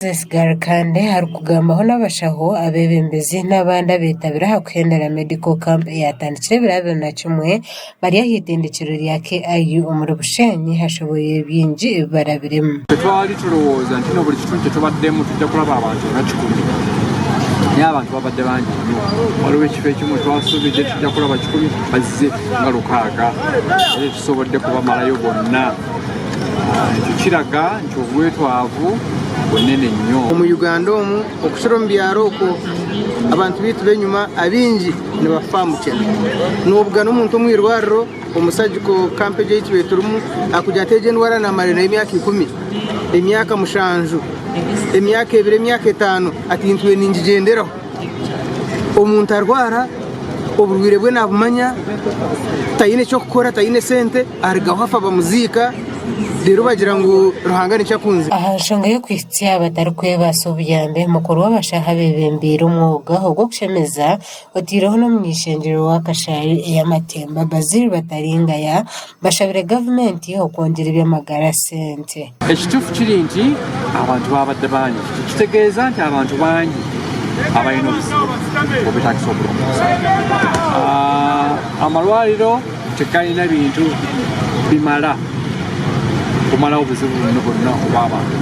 Zisigara kandi hari kugambaho n'abashaho abebembezi n'abandi abitabira hakwendera medical camp yatandikire 2021 bari ahitendekero lya KIU omuri Bushenyi hashoboye bingi barabiremu. Twali tulowooza nti buli kitundu kye tubaddemu tujja kulaba abantu nga 10 naye abantu babadde bangi nnyo. Waliwo ekifo ekimu twasuubidde tujja kulaba 10 bazze nga 6 era tusobodde kubamalayo bonna. Kiraga nti obwetwavu bunene nnyo mu Uganda omu okusira mu byaro okwo abantu bitu benyuma abingi ne bafamukene n'obuga n'omuntu omwirwariro omusajja ko kampe gyetu beturumu akujja teje ndwara na mare na emyaka 10 emyaka 7 emyaka 2 emyaka 5 ati ntwe ninjigenderaho omuntu arwara oburwire bwe nabumanya tayine cyo gukora tayine sente arigaho afa bamuzika rero bagira ngo ruhangane cyakunze ahashonga yo kwitya batari kwebasa ubuyambe mukuru w'abashaha bebembira umwuga ubwo gushemeza batiraho no mwishengero w'akashari y'amatemba baziri bataringaya bashabire government okongera by'amagara sente ekitufu kiri nti abantu babadde bangi kitegeeza nti abantu bangi abayina obuzibu obutakisa obulungi amalwaliro tegalina bintu bimala kumalawo obuzibu buno bonna obw'abantu.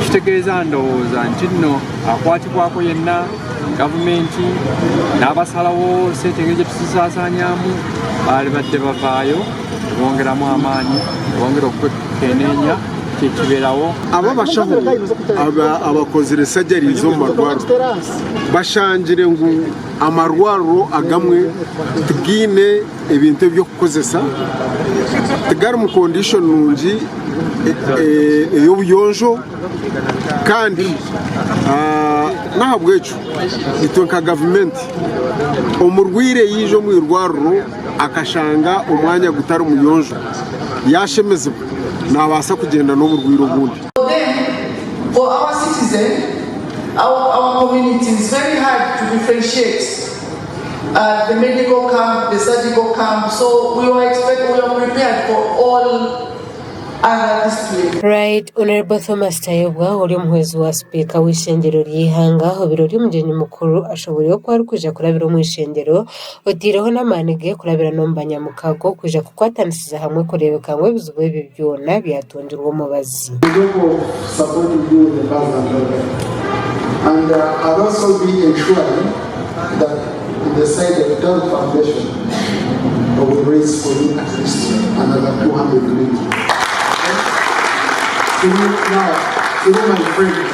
Kitegeeza ndowooza nti nno akwatibwako yenna gavumenti n'abasalawo ssente engeri gye tusaasaanyaamu baali badde bavaayo tebongeramu amaanyi tebongera okwekenneenya kyekibeerawo. Abo bashaho abakozere sajari zo mu marwariro bashangire ngu amarwariro agamwe tugine ebintu by'okukozesa tegari mu condition nungi ey'obuyonjo kandi nahabwekyo itwe nka gavumenti omurwire yijo mu irwariro akashanga omwanya gutari omuyonjo yashemezebwa nabasa kugenda n'oburwire obundi. For our citizens, our community is very hard to differentiate the medical camp, the surgical camp, so we are prepared for all. Right, Honorable Thomas Tayobwa uri umuhezi wa speaker w'ishengero ry'ihanga aho birori umugeni mukuru ashobora ko ari kuja kurabira mu ishengero otiraho n'amanige kurabira nombanya mukago kuja kukwatanisiza hamwe kurebeka ngo bizubwe bibyona byatondirwa mubazi. And I'll also be ensuring that in the side of the foundation we will raise for you at least another 200 million. Now, my friends,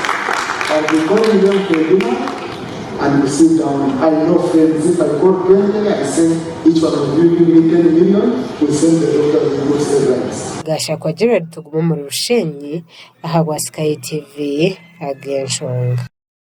I'll be calling them to a dinner and we sit down. I know friends, if I call 20, I say each one of you give me 10 million, we send the doctor to go save lives. Gasha kwa Gerard Tuguma mu Rushenyi aha Sky TV Agenshonga.